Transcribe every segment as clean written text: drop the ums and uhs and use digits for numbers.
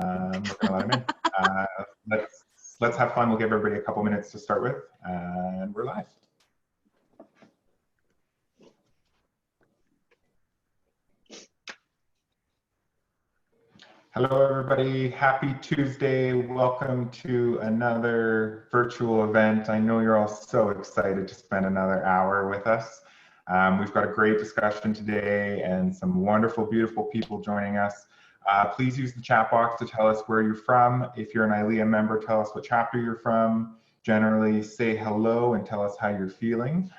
We're gonna let him in. Let's have fun. We'll give everybody a couple minutes to start with, and we're live. Hello, everybody. Happy Tuesday. Welcome to another virtual event. I know you're all so excited to spend another hour with us. We've got a great discussion today and some wonderful, beautiful people joining us. Please use the chat box to tell us where you're from. If you're an ILEA member, tell us what chapter you're from. Generally, say hello and tell us how you're feeling.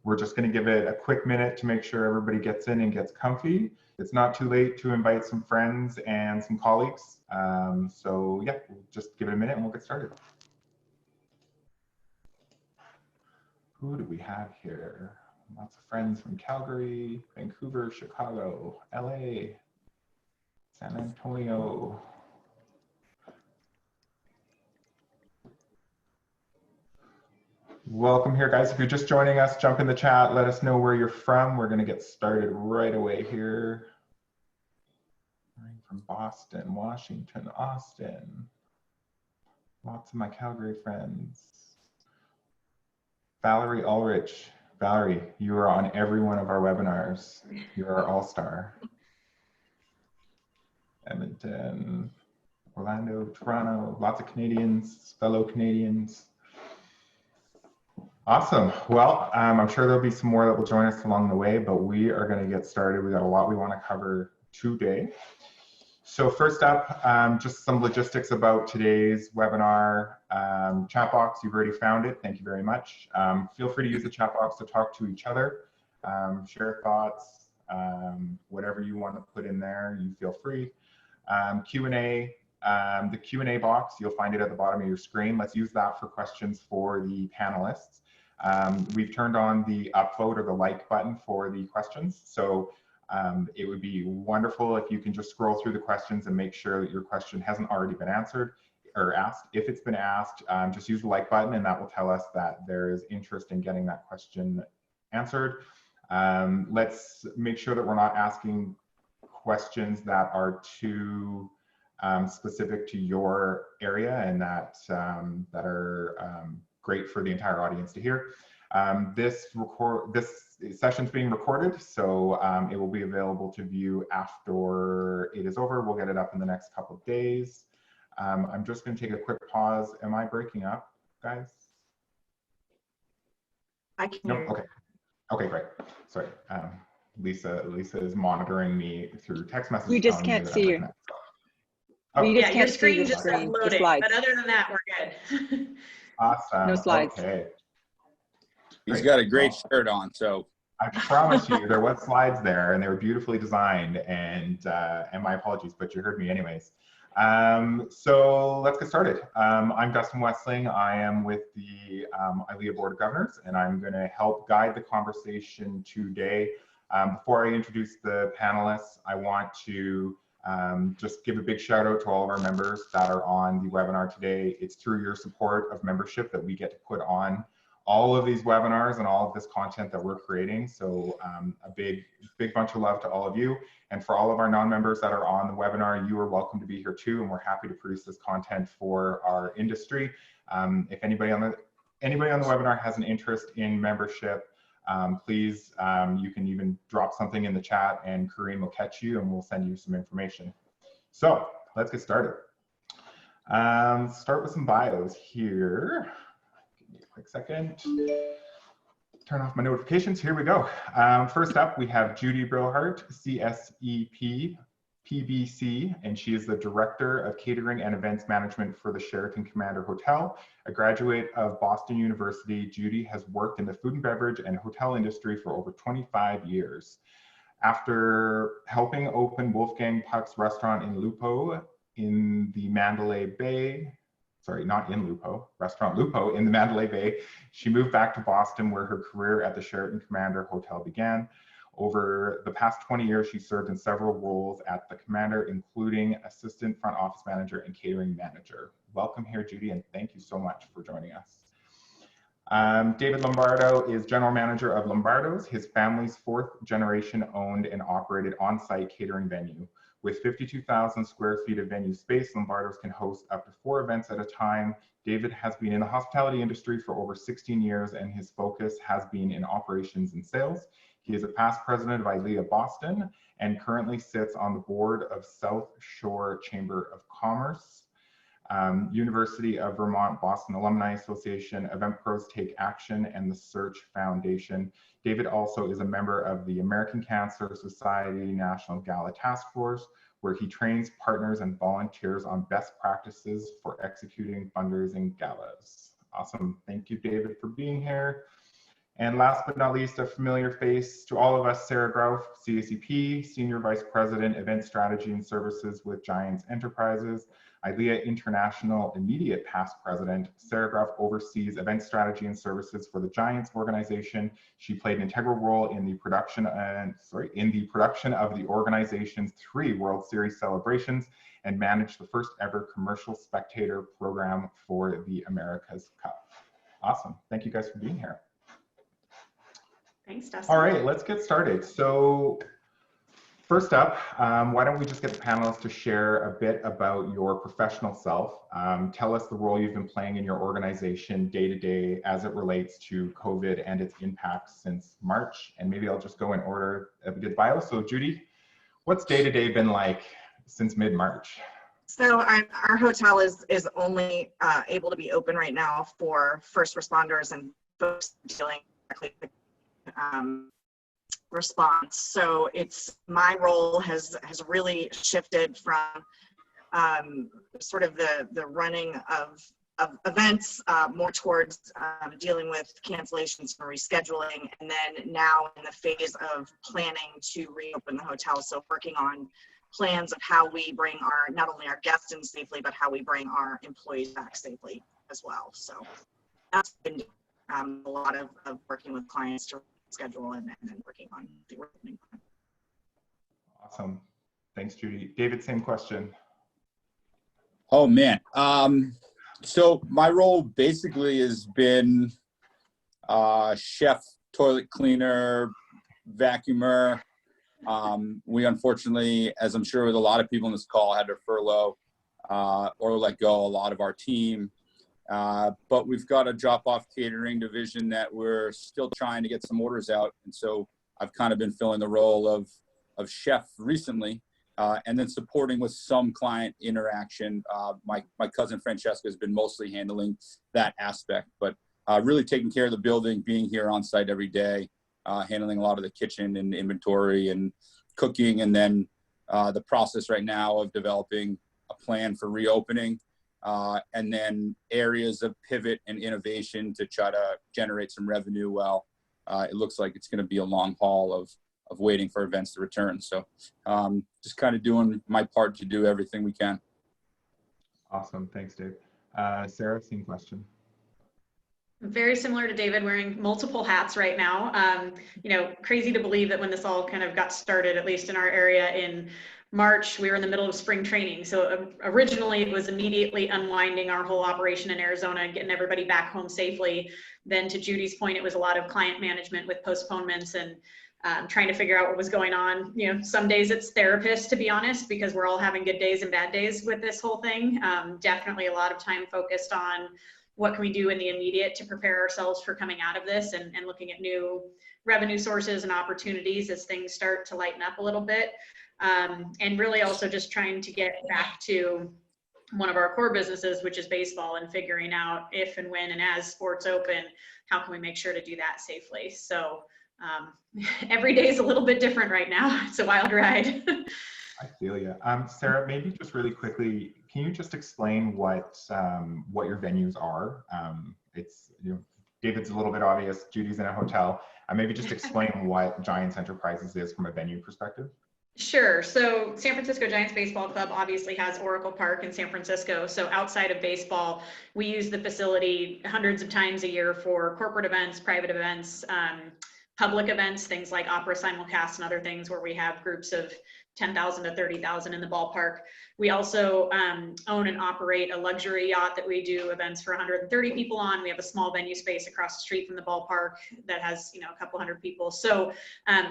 We're just going to give it a quick minute to make sure everybody gets in and gets comfy. It's not too late to invite some friends and some colleagues. So yeah, we'll just give it a minute and we'll get started. Who do we have here? Lots of friends from Calgary, Vancouver, Chicago, LA, San Antonio. Welcome here, guys. If you're just joining us, jump in the chat. Let us know where you're from. We're going to get started right away here. From Boston, Washington, Austin. Lots of my Calgary friends. Valerie Ulrich. Valerie, you are on every one of our webinars. You're our all-star. Edmonton, Orlando, Toronto, lots of Canadians, fellow Canadians. Awesome. Well, I'm sure there'll be some more that will join us along the way, but we are going to get started. We got a lot we want to cover today. So first up, just some logistics about today's webinar. Chat box, you've already found it. Thank you very much. Feel free to use the chat box to talk to each other, share thoughts, whatever you want to put in there, you feel free. Q&A, the Q&A box, you'll find it at the bottom of your screen. Let's use that for questions for the panelists. We've turned on the upvote or the like button for the questions. So it would be wonderful if you can just scroll through the questions and make sure that your question hasn't already been answered or asked. If it's been asked, just use the like button and that will tell us that there is interest in getting that question answered. Let's make sure that we're not asking questions that are too specific to your area and that are great for the entire audience to hear. This session's being recorded, so it will be available to view after it is over. We'll get it up in the next couple of days. I'm just going to take a quick pause. Am I breaking up, guys? I can. No? Okay. Okay, great. Sorry. Lisa is monitoring me through text messages. We just can't see you. Oh. Yeah, your screen just uploaded, but other than that, we're good. Awesome. No slides. Okay. He's got a great shirt on, so. I promise you, there was slides there, and they were beautifully designed. And my apologies, but you heard me anyways. So let's get started. I'm Dustin Westling. I am with the ILEA Board of Governors, and I'm going to help guide the conversation today. Before I introduce the panelists, I want to just give a big shout out to all of our members that are on the webinar today. It's through your support of membership that we get to put on all of these webinars and all of this content that we're creating. So a big bunch of love to all of you. And for all of our non-members that are on the webinar, you are welcome to be here too. And we're happy to produce this content for our industry. If anybody on the webinar has an interest in membership, please, you can even drop something in the chat and Kareem will catch you and we'll send you some information. So let's get started. Start with some bios here. Give me a quick second. Turn off my notifications. Here we go. First up, we have Judy Brillhart, CSEP, PBC, and she is the Director of Catering and Events Management for the Sheraton Commander Hotel. A graduate of Boston University, Judy has worked in the food and beverage and hotel industry for over 25 years. After helping open Wolfgang Puck's restaurant in Lupo in the Mandalay Bay, sorry, not in Lupo, Restaurant Lupo in the Mandalay Bay, she moved back to Boston where her career at the Sheraton Commander Hotel began. Over the past 20 years, she served in several roles at the Commander, including assistant front office manager and catering manager. Welcome here, Judy, and thank you so much for joining us. David Lombardo is general manager of Lombardo's, his family's fourth generation owned and operated on-site catering venue. With 52,000 square feet of venue space, Lombardo's can host up to 4 events at a time. David has been in the hospitality industry for over 16 years, and his focus has been in operations and sales. He is a past president of ILEA Boston and currently sits on the board of South Shore Chamber of Commerce, University of Vermont Boston Alumni Association, Event Pros Take Action, and the Search Foundation. David also is a member of the American Cancer Society National Gala Task Force, where he trains partners and volunteers on best practices for executing fundraising galas. Awesome. Thank you, David, for being here. And last but not least, a familiar face to all of us, Sara Grauf, CSEP, Senior Vice President, Event Strategy and Services with Giants Enterprises, ILEA International Immediate Past President. Sara Grauf oversees event strategy and services for the Giants organization. She played an integral role in the production of the organization's 3 World Series celebrations and managed the first ever commercial spectator program for the America's Cup. Awesome. Thank you guys for being here. Thanks, Dustin. All right, let's get started. So first up, why don't we just get the panelists to share a bit about your professional self. Tell us the role you've been playing in your organization day to day as it relates to COVID and its impact since March. And maybe I'll just go in order of the bio. So Judy, what's day to day been like since mid-March? So our hotel is only able to be open right now for first responders and folks dealing directly with response. So my role has really shifted from sort of the running of events more towards dealing with cancellations and rescheduling, and then now in the phase of planning to reopen the hotel. So working on plans of how we bring not only our guests in safely, but how we bring our employees back safely as well. So that's been a lot of working with clients to schedule and then working on the reopening plan. Awesome. Thanks, Judy. David, same question. Oh man. So my role basically has been chef, toilet cleaner, vacuumer. We unfortunately, as I'm sure with a lot of people in this call, had to furlough or let go a lot of our team. But we've got a drop-off catering division that we're still trying to get some orders out. And so I've kind of been filling the role of chef recently, and then supporting with some client interaction. My cousin Francesca has been mostly handling that aspect, but really taking care of the building, being here on site every day, handling a lot of the kitchen and inventory and cooking, and then the process right now of developing a plan for reopening. And then areas of pivot and innovation to try to generate some revenue while it looks like it's going to be a long haul of waiting for events to return. So just kind of doing my part to do everything we can. Awesome. Thanks, Dave. Sara, same question. Very similar to David, wearing multiple hats right now. Crazy to believe that when this all kind of got started, at least in our area in March, we were in the middle of spring training. So originally it was immediately unwinding our whole operation in Arizona, getting everybody back home safely. Then to Judy's point, it was a lot of client management with postponements and trying to figure out what was going on. Some days it's therapists, to be honest, because we're all having good days and bad days with this whole thing. Definitely a lot of time focused on what can we do in the immediate to prepare ourselves for coming out of this and looking at new revenue sources and opportunities as things start to lighten up a little bit. And really also just trying to get back to one of our core businesses, which is baseball, and figuring out if and when and as sports open, how can we make sure to do that safely? So every day is a little bit different right now. It's a wild ride. I feel you. Sara, maybe just really quickly, can you just explain what your venues are? It's David's a little bit obvious. Judy's in a hotel. Maybe just explain what Giants Enterprises is from a venue perspective. Sure. So San Francisco Giants Baseball Club obviously has Oracle Park in San Francisco. So outside of baseball, we use the facility hundreds of times a year for corporate events, private events, public events, things like opera simulcasts and other things where we have groups of 10,000 to 30,000 in the ballpark. We also own and operate a luxury yacht that we do events for 130 people on. We have a small venue space across the street from the ballpark that has, you know, a couple hundred people. So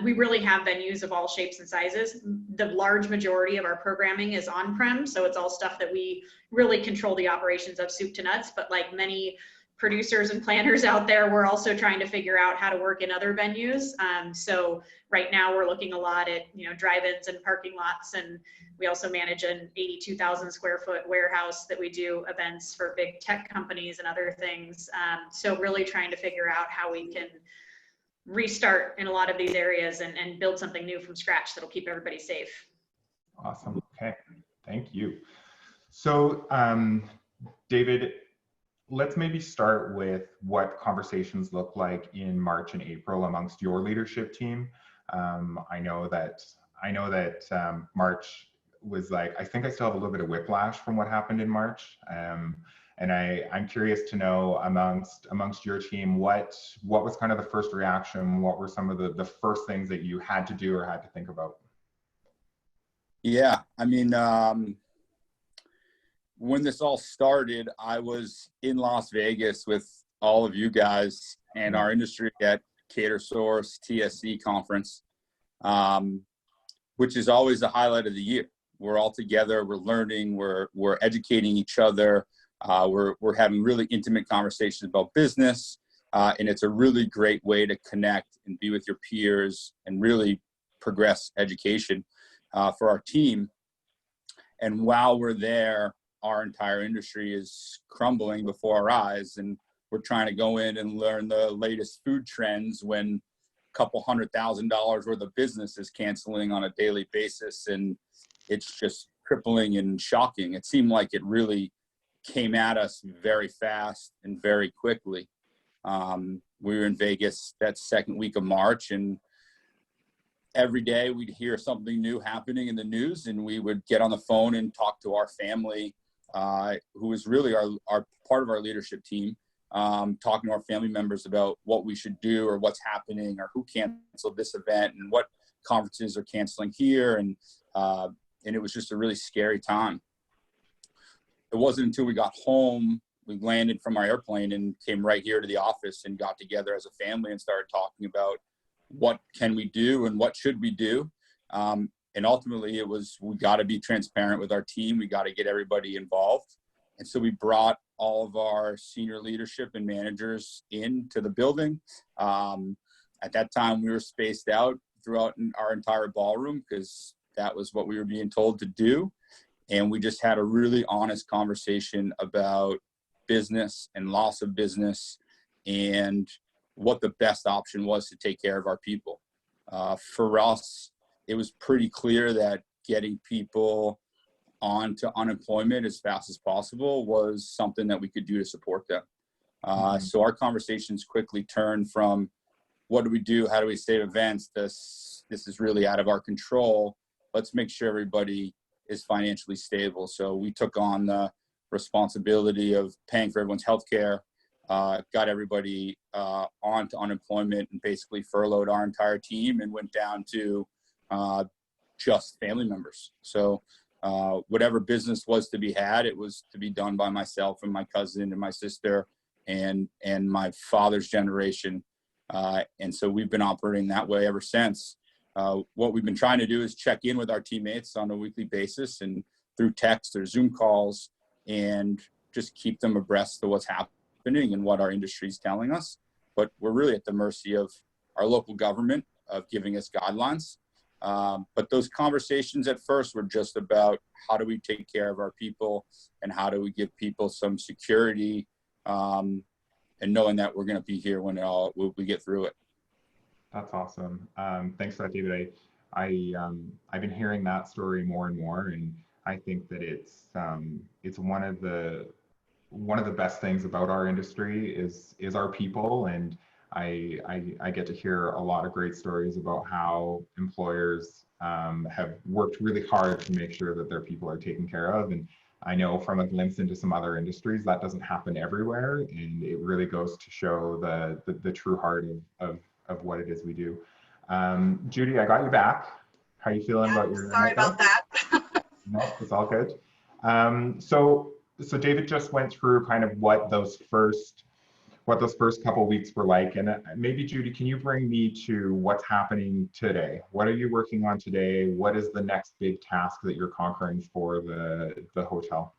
we really have venues of all shapes and sizes. The large majority of our programming is on-prem, so it's all stuff that we really control the operations of soup to nuts. But like many producers and planners out there, we're also trying to figure out how to work in other venues. So right now we're looking a lot at, you know, drive-ins and parking lots, and we also manage an 82,000 square foot warehouse that we do events for big tech companies and other things. So really trying to figure out how we can restart in a lot of these areas and build something new from scratch that'll keep everybody safe. Awesome. Okay, thank you. So David, let's maybe start with what conversations look like in March and April amongst your leadership team. I know that March was like, I think I still have a little bit of whiplash from what happened in March. And I'm curious to know amongst your team, what was kind of the first reaction? What were some of the first things that you had to do or had to think about? Yeah, I mean, when this all started, I was in Las Vegas with all of you guys and our industry at CaterSource TSC conference, which is always the highlight of the year. We're all together, we're learning, we're educating each other, we're having really intimate conversations about business, and it's a really great way to connect and be with your peers and really progress education for our team. And while we're there, our entire industry is crumbling before our eyes, and we're trying to go in and learn the latest food trends when a couple $100,000 worth of business is canceling on a daily basis, and it's just crippling and shocking. It seemed like it really came at us very fast and very quickly. We were in Vegas that second week of March, and every day we'd hear something new happening in the news, and we would get on the phone and talk to our family, who is really our part of our leadership team, talking to our family members about what we should do or what's happening or who canceled this event and what conferences are canceling here. And it was just a really scary time. It wasn't until we got home, we landed from our airplane and came right here to the office and got together as a family and started talking about what can we do and what should we do. And ultimately it was, we got to be transparent with our team. We got to get everybody involved. And so we brought all of our senior leadership and managers into the building. At that time we were spaced out throughout our entire ballroom because that was what we were being told to do. And we just had a really honest conversation about business and loss of business and what the best option was to take care of our people. For us, it was pretty clear that getting people onto unemployment as fast as possible was something that we could do to support them. So our conversations quickly turned from what do we do? How do we save events? This is really out of our control. Let's make sure everybody is financially stable. So we took on the responsibility of paying for everyone's healthcare, got everybody onto unemployment and basically furloughed our entire team and went down to just family members. So whatever business was to be had, it was to be done by myself and my cousin and my sister and my father's generation. And so we've been operating that way ever since. What we've been trying to do is check in with our teammates on a weekly basis and through text or Zoom calls and just keep them abreast of what's happening and what our industry is telling us. But we're really at the mercy of our local government of giving us guidelines. But those conversations at first were just about how do we take care of our people and how do we give people some security and knowing that we're going to be here when we get through it. That's awesome. Thanks for that, David. I've been hearing that story more and more, and I think that it's one of the best things about our industry is our people, and I get to hear a lot of great stories about how employers have worked really hard to make sure that their people are taken care of. And I know from a glimpse into some other industries that doesn't happen everywhere, and it really goes to show the true heart of what it is we do. Judy, I got you back. How you feeling about your Sorry about that. No, it's all good. So David just went through kind of what those first couple weeks were like, and maybe Judy, can you bring me to what's happening today? What are you working on today? What is the next big task that you're conquering for the hotel?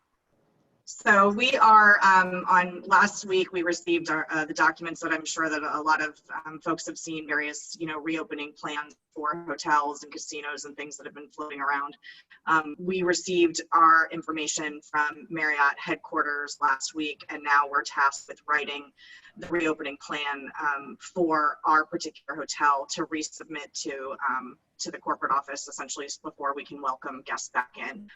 So we are on last week, we received the documents that I'm sure that a lot of folks have seen, various, reopening plans for hotels and casinos and things that have been floating around. We received our information from Marriott headquarters last week, and now we're tasked with writing the reopening plan for our particular hotel to resubmit to the corporate office, essentially, before we can welcome guests back in.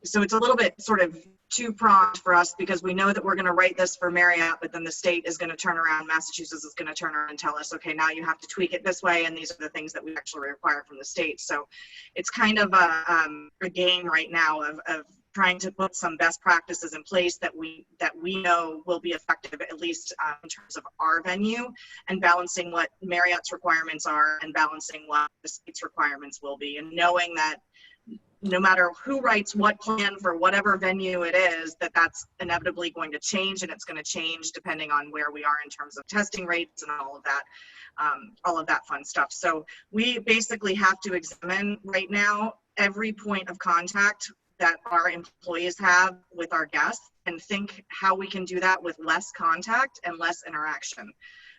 So it's a little bit sort of two-pronged for us, because we know that we're going to write this for Marriott, but then the state is going to turn around, Massachusetts is going to turn around and tell us, okay, now you have to tweak it this way, and these are the things that we actually require from the state. So it's kind of a game right now of trying to put some best practices in place that we know will be effective, at least in terms of our venue, and balancing what Marriott's requirements are and balancing what the state's requirements will be, and knowing that no matter who writes what plan for whatever venue it is, that's inevitably going to change, and it's going to change depending on where we are in terms of testing rates and all of that fun stuff. So we basically have to examine right now every point of contact that our employees have with our guests and think how we can do that with less contact and less interaction.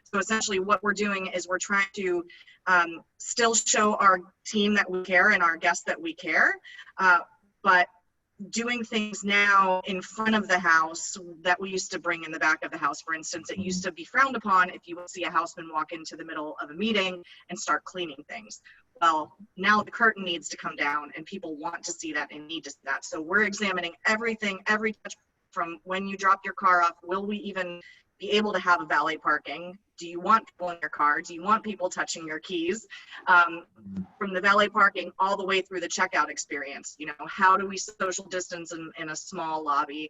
So essentially what we're doing is we're trying to still show our team that we care and our guests that we care, but doing things now in front of the house that we used to bring in the back of the house. For instance, it used to be frowned upon if you would see a houseman walk into the middle of a meeting and start cleaning things. Well, now the curtain needs to come down, and people want to see that and need to see that. So we're examining everything, every touch from when you drop your car off. Will we even be able to have a valet parking? Do you want people in your car? Do you want people touching your keys? From the valet parking all the way through the checkout experience, how do we social distance in a small lobby?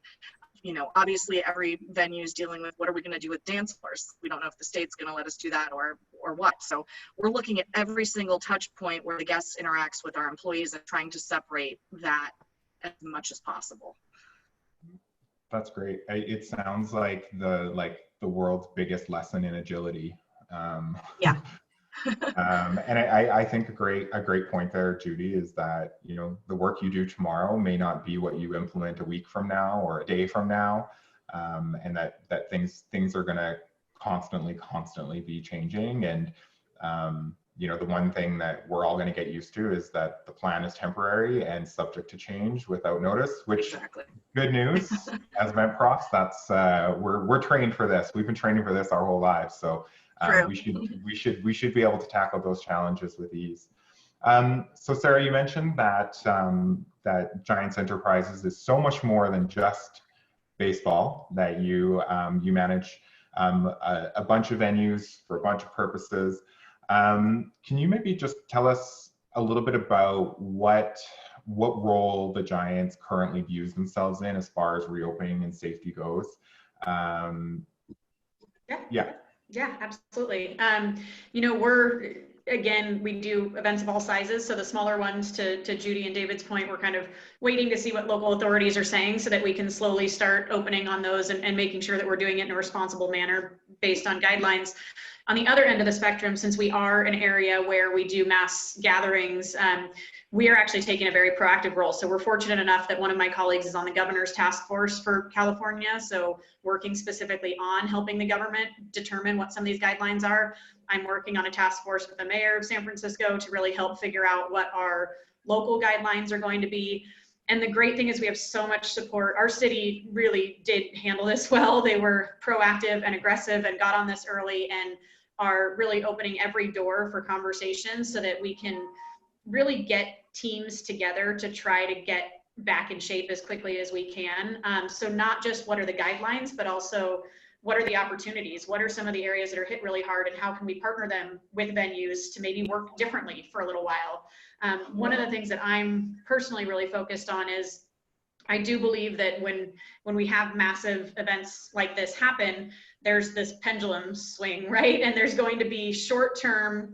Obviously every venue is dealing with what are we going to do with dance floors. We don't know if the state's going to let us do that or what. So we're looking at every single touch point where the guest interacts with our employees and trying to separate that as much as possible. That's great. It sounds like the world's biggest lesson in agility. Yeah. And I think a great point there, Judy, is that the work you do tomorrow may not be what you implement a week from now or a day from now, and that things are going to constantly be changing. And the one thing that we're all going to get used to is that the plan is temporary and subject to change without notice, which Exactly. Good news. As Met Profs, that's we're trained for this. We've been training for this our whole lives, so we should be able to tackle those challenges with ease. So Sara, you mentioned that that Giants Enterprises is so much more than just baseball. That you manage a bunch of venues for a bunch of purposes. Can you maybe just tell us a little bit about what role the Giants currently views themselves in as far as reopening and safety goes? Yeah, absolutely. We do events of all sizes. So the smaller ones, to Judy and David's point, we're kind of waiting to see what local authorities are saying so that we can slowly start opening on those and making sure that we're doing it in a responsible manner based on guidelines. On the other end of the spectrum, since we are an area where we do mass gatherings, we are actually taking a very proactive role. So we're fortunate enough that one of my colleagues is on the governor's task force for California. So working specifically on helping the government determine what some of these guidelines are. I'm working on a task force with the mayor of San Francisco to really help figure out what our local guidelines are going to be. And the great thing is we have so much support. Our city really did handle this well. They were proactive and aggressive and got on this early and are really opening every door for conversations so that we can really get teams together to try to get back in shape as quickly as we can. So not just what are the guidelines, but also what are the opportunities? What are some of the areas that are hit really hard, and how can we partner them with venues to maybe work differently for a little while? One of the things that I'm personally really focused on is I do believe that when we have massive events like this happen, there's this pendulum swing, right? And there's going to be short-term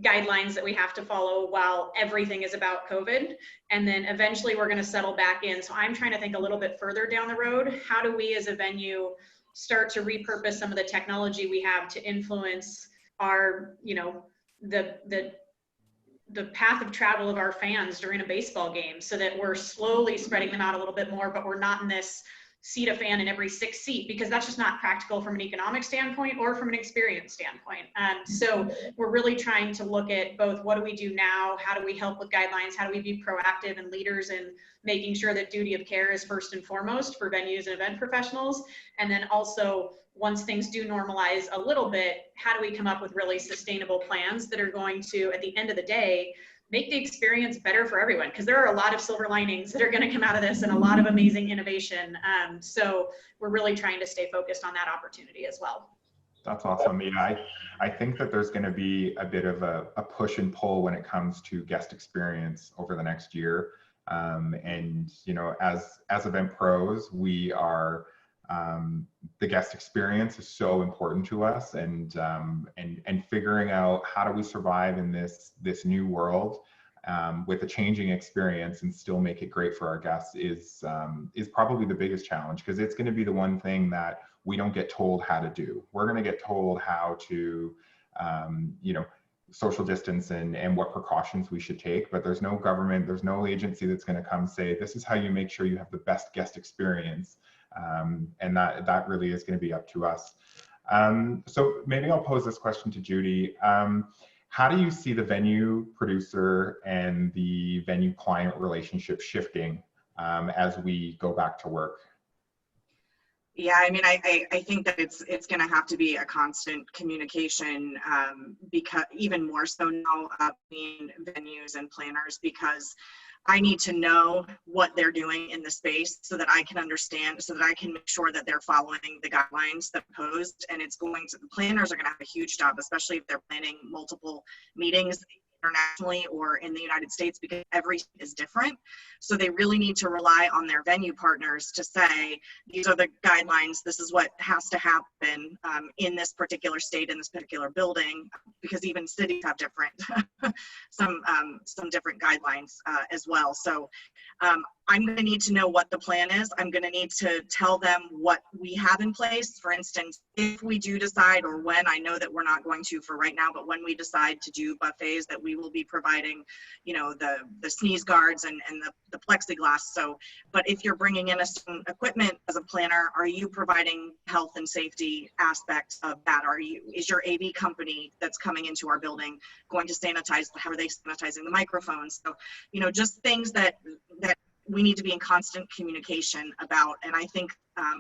guidelines that we have to follow while everything is about COVID. And then eventually we're going to settle back in. So I'm trying to think a little bit further down the road. How do we as a venue start to repurpose some of the technology we have to influence our, you know, the path of travel of our fans during a baseball game, so that we're slowly spreading them out a little bit more, but we're not in this seat a fan in every 6th seat, because that's just not practical from an economic standpoint or from an experience standpoint. So we're really trying to look at both, what do we do now? How do we help with guidelines? How do we be proactive and leaders in making sure that duty of care is first and foremost for venues and event professionals? And then also, once things do normalize a little bit, how do we come up with really sustainable plans that are going to, at the end of the day, make the experience better for everyone? Because there are a lot of silver linings that are going to come out of this, and a lot of amazing innovation. So we're really trying to stay focused on that opportunity as well. That's awesome. Yeah, I think that there's going to be a bit of a push and pull when it comes to guest experience over the next year. And, you know, as event pros, we are, the guest experience is so important to us, and figuring out how do we survive in this new world with a changing experience and still make it great for our guests is probably the biggest challenge, because it's going to be the one thing that we don't get told how to do. We're going to get told how to, you know, social distance and what precautions we should take, but there's no government, there's no agency that's going to come say, this is how you make sure you have the best guest experience. And that really is going to be up to us. So maybe I'll pose this question to Judy. How do you see the venue producer and the venue client relationship shifting as we go back to work? Yeah, I mean, I think that it's going to have to be a constant communication, because even more so now between venues and planners, because I need to know what they're doing in the space so that I can understand, so that I can make sure that they're following the guidelines that are posed. And it's going to, the planners are going to have a huge job, especially if they're planning multiple meetings internationally or in the United States, because every state is different. So they really need to rely on their venue partners to say, these are the guidelines, this is what has to happen in this particular state, in this particular building, because even cities have different, some different guidelines as well. So I'm going to need to know what the plan is. I'm going to need to tell them what we have in place. For instance, if we do decide, or when, I know that we're not going to for right now, but when we decide to do buffets, that we will be providing, you know, the sneeze guards and the plexiglass. So, but if you're bringing in some equipment as a planner, are you providing health and safety aspects of that? Is your AV company that's coming into our building going to sanitize? How are they sanitizing the microphones? So, you know, just things that we need to be in constant communication about. And I think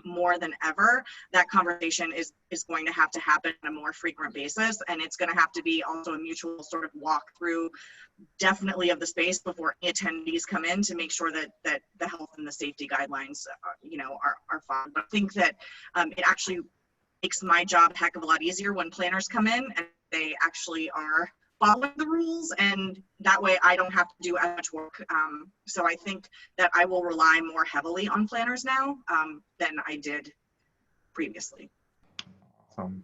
more than ever, that conversation is going to have to happen on a more frequent basis. And it's going to have to be also a mutual sort of walkthrough, definitely, of the space before any attendees come in, to make sure that the health and the safety guidelines, you know, are followed. But I think that it actually makes my job a heck of a lot easier when planners come in and they actually are following the rules, and that way I don't have to do as much work. So I think that I will rely more heavily on planners now than I did previously. Awesome.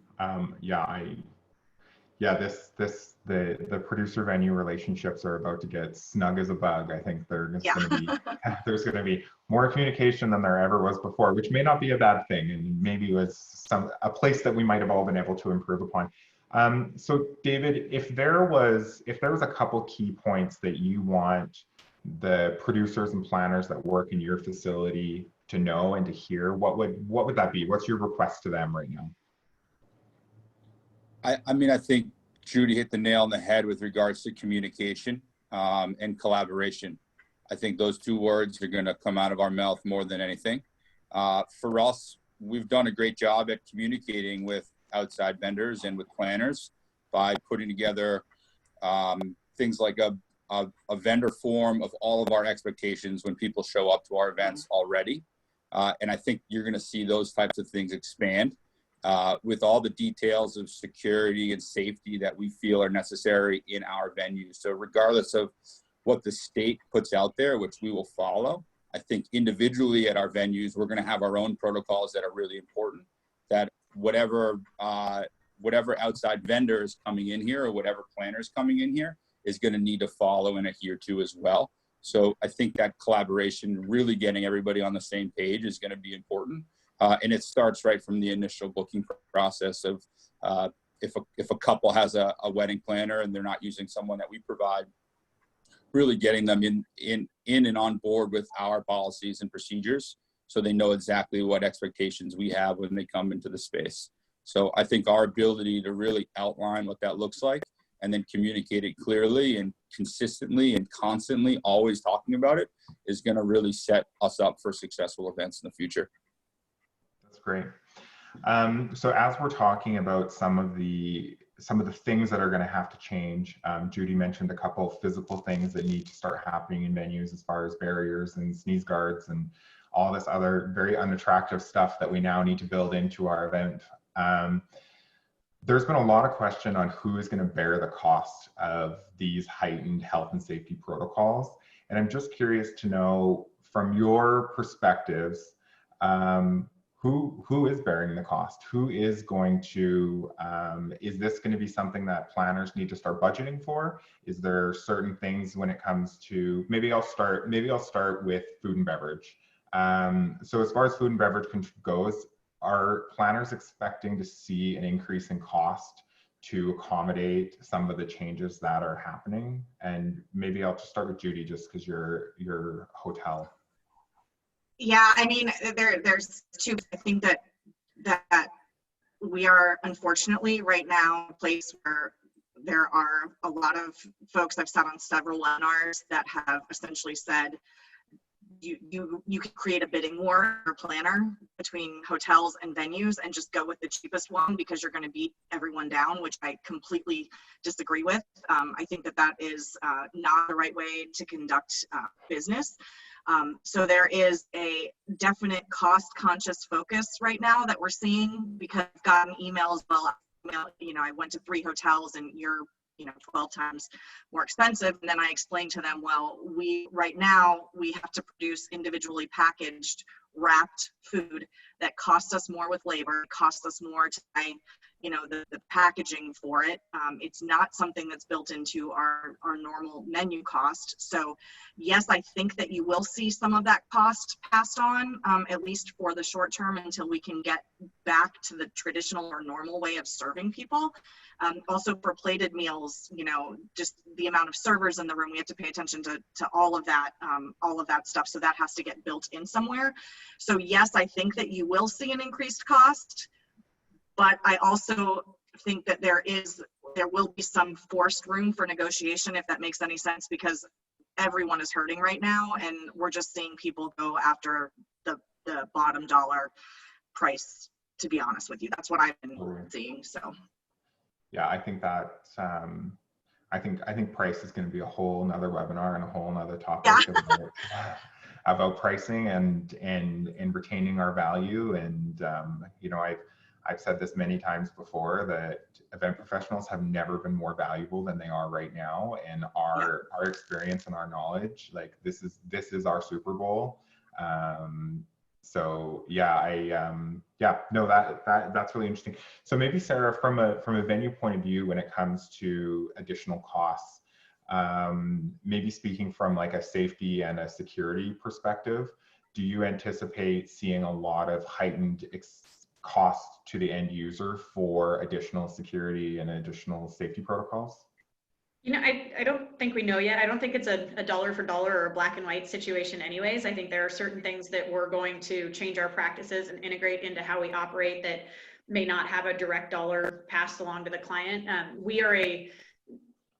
The producer venue relationships are about to get snug as a bug. I think there's going to be more communication than there ever was before, which may not be a bad thing, and maybe was a place that we might have all been able to improve upon. So David, if there was a couple key points that you want the producers and planners that work in your facility to know and to hear, what would that be? What's your request to them right now? I mean, I think Judy hit the nail on the head with regards to communication and collaboration. I think those two words are going to come out of our mouth more than anything. For us, we've done a great job at communicating with outside vendors and with planners by putting together things like a vendor form of all of our expectations when people show up to our events already. And I think you're going to see those types of things expand with all the details of security and safety that we feel are necessary in our venues. So regardless of what the state puts out there, which we will follow, I think individually at our venues, we're going to have our own protocols that are really important, that whatever whatever outside vendor is coming in here or whatever planner is coming in here is going to need to follow and adhere to as well. So I think that collaboration, really getting everybody on the same page, is going to be important. And it starts right from the initial booking process of if a couple has a wedding planner and they're not using someone that we provide, really getting them in and on board with our policies and procedures so they know exactly what expectations we have when they come into the space. So I think our ability to really outline what that looks like and then communicate it clearly and consistently and constantly always talking about it is going to really set us up for successful events in the future. That's great. So as we're talking about some of the things that are going to have to change, Judy mentioned a couple of physical things that need to start happening in venues as far as barriers and sneeze guards and all this other very unattractive stuff that we now need to build into our event. There's been a lot of question on who is going to bear the cost of these heightened health and safety protocols. And I'm just curious to know, from your perspectives, who is bearing the cost? Who is going to, is this going to be something that planners need to start budgeting for? Is there certain things when it comes to, maybe I'll start with food and beverage. So as far as food and beverage goes, are planners expecting to see an increase in cost to accommodate some of the changes that are happening? And maybe I'll just start with Judy, just because you're hotel. Yeah, I mean, there's two. I think that we are unfortunately right now a place where there are a lot of folks. I've sat on several webinars that have essentially said you can create a bidding war or planner between hotels and venues and just go with the cheapest one because you're going to beat everyone down, which I completely disagree with. I think that is not the right way to conduct business. So there is a definite cost-conscious focus right now that we're seeing, because I've gotten emails, well, I went to 3 hotels and you're 12 times more expensive. And then I explained to them, well, right now we have to produce individually packaged, wrapped food that costs us more with labor, costs us more to buy, the packaging for it. It's not something that's built into our normal menu cost. So yes, I think that you will see some of that cost passed on, at least for the short term, until we can get back to the traditional or normal way of serving people. Also for plated meals, just the amount of servers in the room, we have to pay attention to all of that stuff. So that has to get built in somewhere. So yes, I think that you will see an increased cost, but I also think that there will be some forced room for negotiation, if that makes any sense, because everyone is hurting right now, and we're just seeing people go after the bottom dollar price, to be honest with you. That's what I've been seeing. So yeah, I think that I think price is going to be a whole nother webinar and a whole nother topic about pricing and retaining our value. And I've said this many times before, that event professionals have never been more valuable than they are right now. And our experience and our knowledge, like this is our Super Bowl. So yeah, that's really interesting. So maybe Sara, from a venue point of view, when it comes to additional costs, maybe speaking from like a safety and a security perspective, do you anticipate seeing a lot of heightened cost to the end user for additional security and additional safety protocols? I don't think we know yet. I don't think it's a dollar for dollar or a black and white situation anyways. I think there are certain things that we're going to change our practices and integrate into how we operate that may not have a direct dollar passed along to the client. We are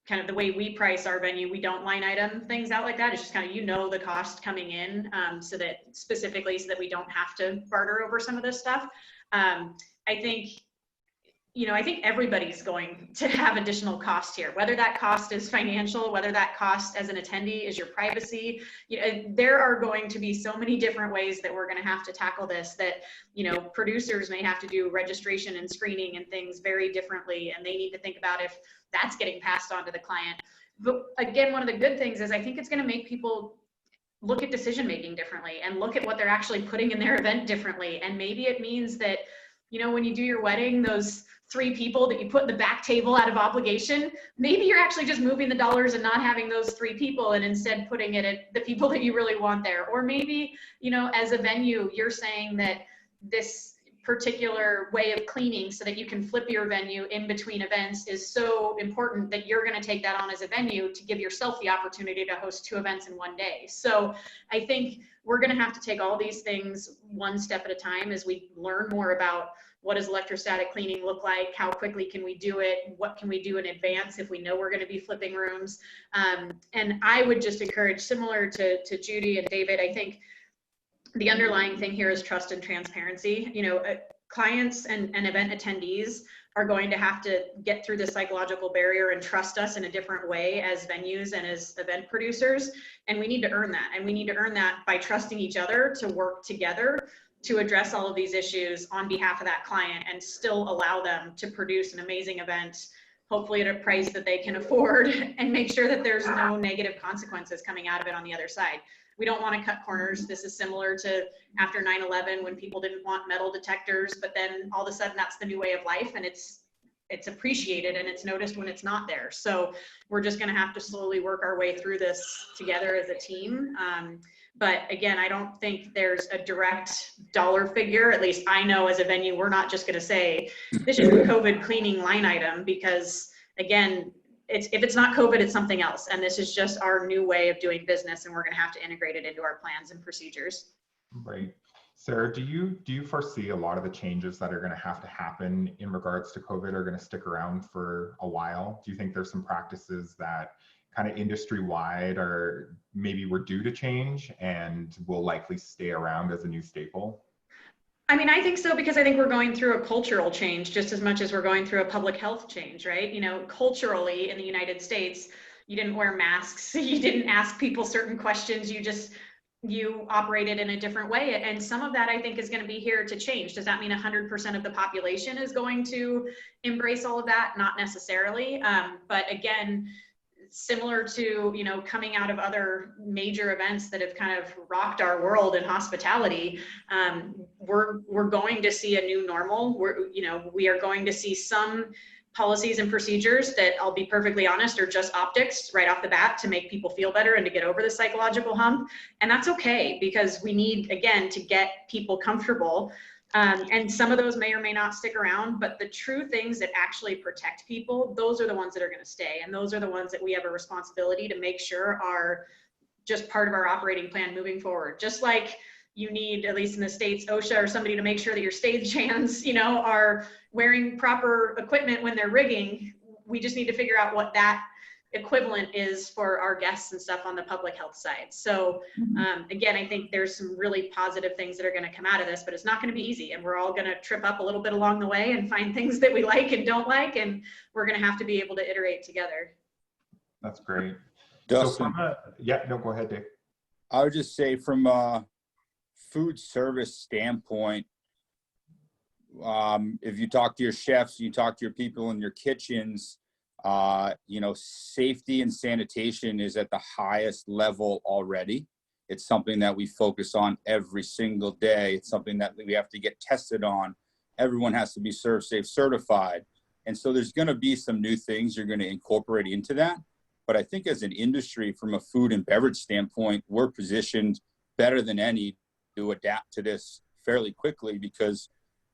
kind of the way we price our venue, we don't line item things out like that. It's just kind of, the cost coming in, so that we don't have to barter over some of this stuff. I think everybody's going to have additional cost here, whether that cost is financial, whether that cost as an attendee is your privacy. There are going to be so many different ways that we're going to have to tackle this, that, producers may have to do registration and screening and things very differently, and they need to think about if that's getting passed on to the client. But again, one of the good things is I think it's going to make people look at decision making differently and look at what they're actually putting in their event differently. And maybe it means that, when you do your wedding, those 3 people that you put in the back table out of obligation, maybe you're actually just moving the dollars and not having those 3 people and instead putting it at the people that you really want there. Or maybe, you know, as a venue, you're saying that this particular way of cleaning so that you can flip your venue in between events is so important that you're going to take that on as a venue to give yourself the opportunity to host 2 events in one day. So I think we're going to have to take all these things one step at a time as we learn more about what does electrostatic cleaning look like, how quickly can we do it, what can we do in advance if we know we're going to be flipping rooms. And I would just encourage, similar to Judy and David, I think the underlying thing here is trust and transparency. You know, clients and event attendees are going to have to get through the psychological barrier and trust us in a different way as venues and as event producers. And we need to earn that. And we need to earn that by trusting each other to work together to address all of these issues on behalf of that client and still allow them to produce an amazing event, hopefully at a price that they can afford, and make sure that there's no negative consequences coming out of it on the other side. We don't want to cut corners. This is similar to after 9/11 when people didn't want metal detectors, but then all of a sudden that's the new way of life, and it's appreciated and it's noticed when it's not there. So we're just going to have to slowly work our way through this together as a team. But again, I don't think there's a direct dollar figure. At least I know as a venue, we're not just going to say this is the COVID cleaning line item, because again, if it's not COVID, it's something else. And this is just our new way of doing business, and we're going to have to integrate it into our plans and procedures. Right. Sara, do you foresee a lot of the changes that are going to have to happen in regards to COVID are going to stick around for a while? Do you think there's some practices that kind of industry-wide or maybe we're due to change and will likely stay around as a new staple? I mean, I think so, because I think we're going through a cultural change just as much as we're going through a public health change, right? You know, culturally in the United States, you didn't wear masks, you didn't ask people certain questions, you operated in a different way. And some of that I think is going to be here to change. Does that mean 100% of the population is going to embrace all of that? Not necessarily. But again, similar to, you know, coming out of other major events that have kind of rocked our world in hospitality, we're going to see a new normal. We are going to see some policies and procedures that, I'll be perfectly honest, are just optics right off the bat to make people feel better and to get over the psychological hump. And that's okay, because we need, again, to get people comfortable. And some of those may or may not stick around, but the true things that actually protect people, those are the ones that are going to stay. And those are the ones that we have a responsibility to make sure are just part of our operating plan moving forward. Just like you need, at least in the States, OSHA or somebody to make sure that your stagehands, you know, are wearing proper equipment when they're rigging. We just need to figure out what that equivalent is for our guests and stuff on the public health side. So again, I think there's some really positive things that are going to come out of this, but it's not going to be easy, and we're all going to trip up a little bit along the way and find things that we like and don't like, and we're going to have to be able to iterate together. That's great. Dustin, So yeah, no, go ahead, Dave. I would just say from a food service standpoint, if you talk to your chefs, you talk to your people in your kitchens, you know, safety and sanitation is at the highest level already. It's something that we focus on every single day. It's something that we have to get tested on. Everyone has to be Serve Safe certified. And so there's going to be some new things you're going to incorporate into that. But I think as an industry, from a food and beverage standpoint, we're positioned better than any to adapt to this fairly quickly, because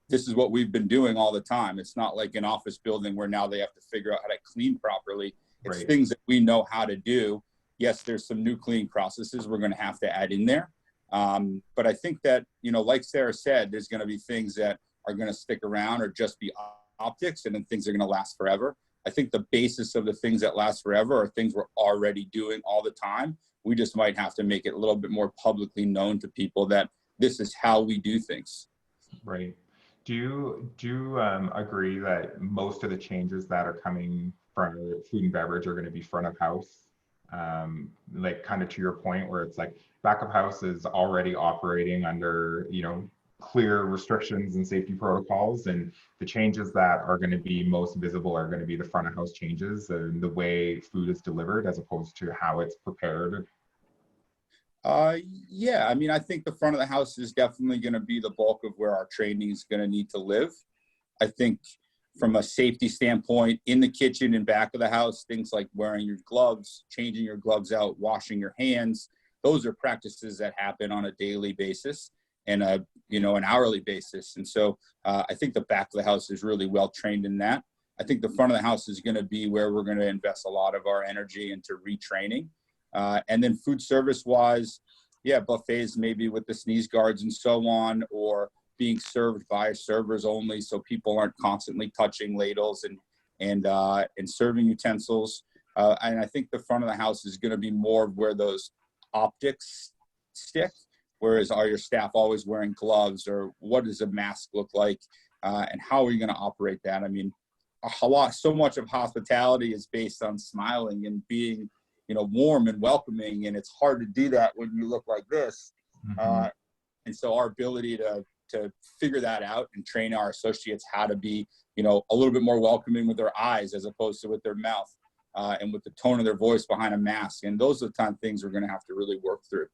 this is what we've been doing all the time. It's not like an office building where now they have to figure out how to clean properly. It's Right. Things that we know how to do. Yes, there's some new cleaning processes we're going to have to add in there. But I think that, you know, like Sara said, there's going to be things that are going to stick around or just be optics, and then things are going to last forever. I think the basis of the things that last forever are things we're already doing all the time. We just might have to make it a little bit more publicly known to people that this is how we do things. Right. Do you agree that most of the changes that are coming from food and beverage are going to be front of house? Like kind of to your point, where it's like back of house is already operating under, you know, clear restrictions and safety protocols, and the changes that are going to be most visible are going to be the front of house changes and the way food is delivered as opposed to how it's prepared. Yeah, I mean, I think the front of the house is definitely going to be the bulk of where our training is going to need to live. I think from a safety standpoint in the kitchen and back of the house, things like wearing your gloves, changing your gloves out, washing your hands. Those are practices that happen on a daily basis and an hourly basis. And so I think the back of the house is really well trained in that. I think the front of the house is going to be where we're going to invest a lot of our energy into retraining. And then food service wise, yeah, buffets maybe with the sneeze guards and so on, or being served by servers only, so people aren't constantly touching ladles and serving utensils. And I think the front of the house is going to be more of where those optics stick. Whereas, are your staff always wearing gloves, or what does a mask look like, and how are you going to operate that? I mean, so much of hospitality is based on smiling and being, warm and welcoming, and it's hard to do that when you look like this. Mm-hmm. And so our ability to figure that out and train our associates how to be, a little bit more welcoming with their eyes as opposed to with their mouth, and with the tone of their voice behind a mask. And those are the kind of things we're going to have to really work through.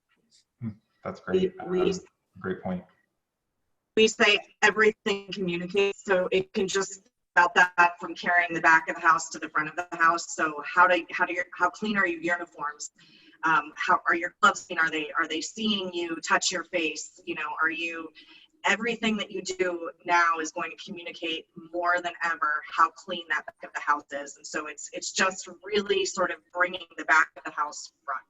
That's great. Great point. We say everything communicates, so it can just about that from carrying the back of the house to the front of the house. So how clean are your uniforms? How are your gloves clean? Are they seeing you touch your face? Everything that you do now is going to communicate more than ever how clean that back of the house is. And so it's just really sort of bringing the back of the house front.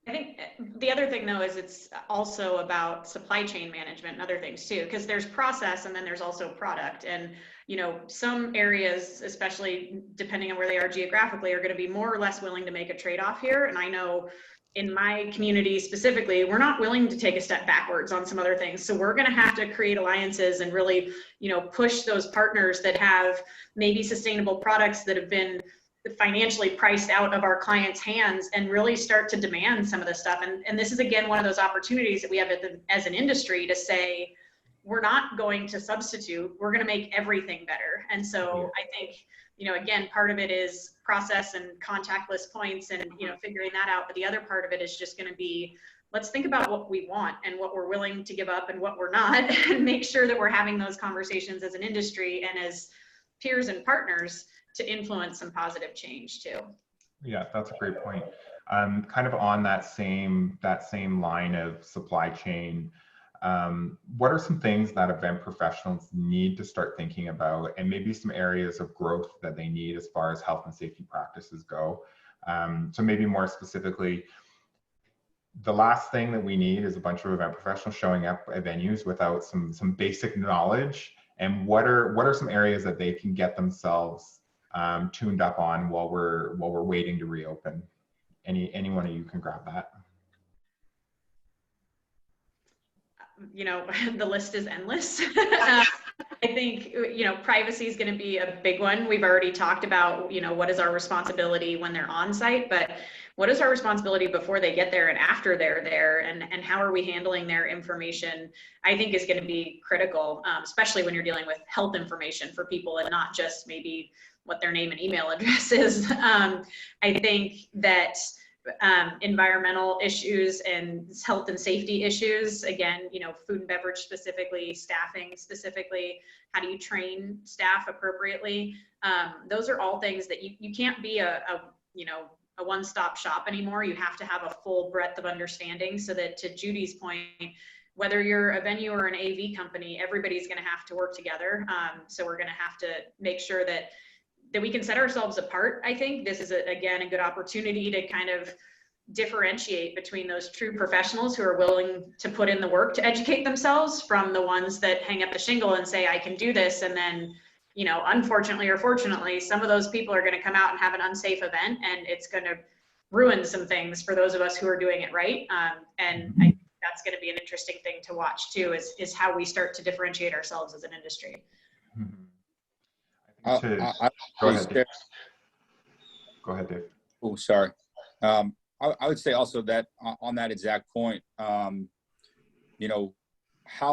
I think the other thing though is it's also about supply chain management and other things too, because there's process and then there's also product. And some areas, especially depending on where they are geographically, are going to be more or less willing to make a trade-off here. And I know in my community specifically, we're not willing to take a step backwards on some other things. So we're going to have to create alliances and really, push those partners that have maybe sustainable products that have been financially priced out of our clients' hands and really start to demand some of this stuff. And this is, again, one of those opportunities that we have as an industry to say, we're not going to substitute, we're going to make everything better. And so I think, again, part of it is process and contactless points and, figuring that out. But the other part of it is just going to be, let's think about what we want and what we're willing to give up and what we're not, and make sure that we're having those conversations as an industry and as peers and partners to influence some positive change too. Yeah, that's a great point. Kind of on that same line of supply chain, what are some things that event professionals need to start thinking about, and maybe some areas of growth that they need as far as health and safety practices go? So maybe more specifically, the last thing that we need is a bunch of event professionals showing up at venues without some basic knowledge. And what are some areas that they can get themselves tuned up on while we're waiting to reopen? Any one of you can grab that. The list is endless. I think, privacy is going to be a big one. We've already talked about, what is our responsibility when they're on site, but what is our responsibility before they get there and after they're there, and how are we handling their information, I think is going to be critical, especially when you're dealing with health information for people and not just maybe what their name and email address is. I think that environmental issues and health and safety issues, again, food and beverage specifically, staffing specifically, how do you train staff appropriately? Those are all things that you can't be a one-stop shop anymore. You have to have a full breadth of understanding, so that, to Judy's point, whether you're a venue or an AV company, everybody's going to have to work together. So we're going to have to make sure that we can set ourselves apart. I think this is, again, a good opportunity to kind of differentiate between those true professionals who are willing to put in the work to educate themselves from the ones that hang up the shingle and say, I can do this. And then, unfortunately or fortunately, some of those people are going to come out and have an unsafe event, and it's going to ruin some things for those of us who are doing it right. And I think that's going to be an interesting thing to watch too, is how we start to differentiate ourselves as an industry. Mm-hmm. Go ahead, Dave. Oh, sorry. I would say also that on that exact point, how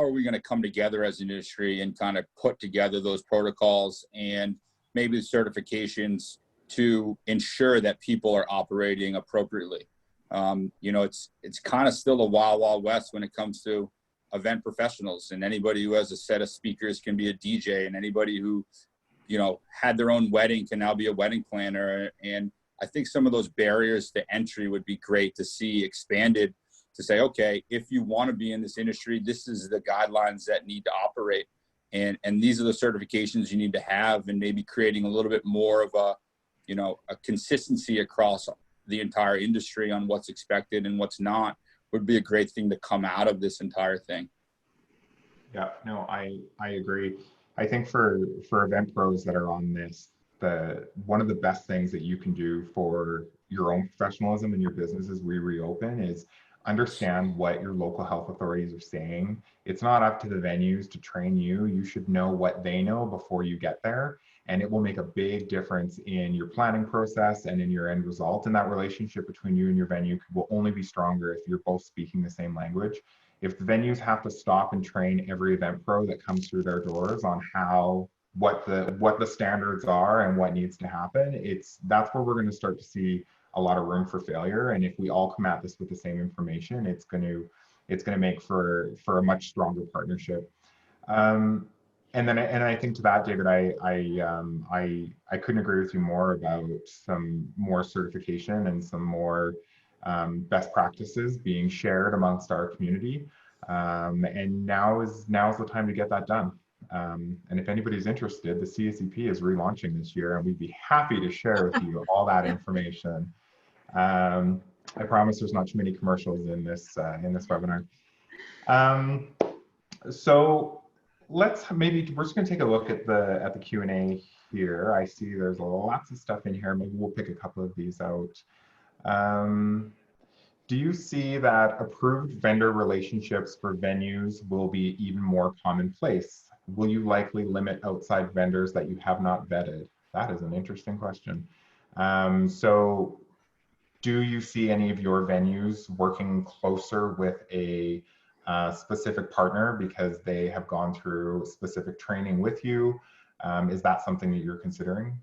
are we going to come together as an industry and kind of put together those protocols and maybe the certifications to ensure that people are operating appropriately? It's kind of still a wild, wild west when it comes to event professionals, and anybody who has a set of speakers can be a DJ, and anybody who you know, had their own wedding can now be a wedding planner. And I think some of those barriers to entry would be great to see expanded, to say, okay, if you want to be in this industry, this is the guidelines that need to operate. And these are the certifications you need to have, and maybe creating a little bit more of a, you know, a consistency across the entire industry on what's expected and what's not would be a great thing to come out of this entire thing. Yeah, no, I agree. I think for event pros that are on this, one of the best things that you can do for your own professionalism and your business as we reopen is understand what your local health authorities are saying. It's not up to the venues to train you. You should know what they know before you get there. And it will make a big difference in your planning process and in your end result. And that relationship between you and your venue will only be stronger if you're both speaking the same language. If the venues have to stop and train every event pro that comes through their doors on what the standards are and what needs to happen, that's where we're going to start to see a lot of room for failure. And if we all come at this with the same information, it's going to make for a much stronger partnership. And I think to that, David, I couldn't agree with you more about some more certification and some more best practices being shared amongst our community. And now is the time to get that done. And if anybody's interested, the CSEP is relaunching this year, and we'd be happy to share with you all that information. I promise there's not too many commercials in this webinar. So we're just going to take a look at the Q&A here. I see there's lots of stuff in here. Maybe we'll pick a couple of these out. Do you see that approved vendor relationships for venues will be even more commonplace? Will you likely limit outside vendors that you have not vetted? That is an interesting question. So do you see any of your venues working closer with a specific partner because they have gone through specific training with you? Is that something that you're considering?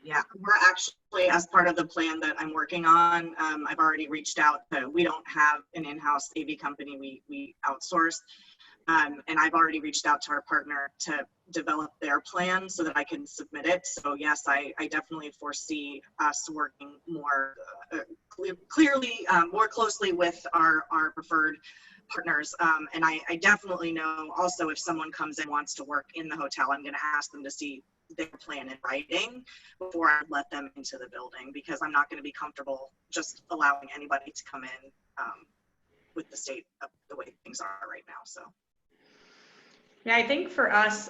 Yeah, we're actually, as part of the plan that I'm working on, I've already reached out. We don't have an in-house AV company, we outsource. And I've already reached out to our partner to develop their plan so that I can submit it. So yes, I definitely foresee us working more clearly, more closely with our preferred partners. And I definitely know also if someone comes in and wants to work in the hotel, I'm going to ask them to see their plan in writing before I let them into the building, because I'm not going to be comfortable just allowing anybody to come in with the state of the way things are right now. So. Yeah, I think for us,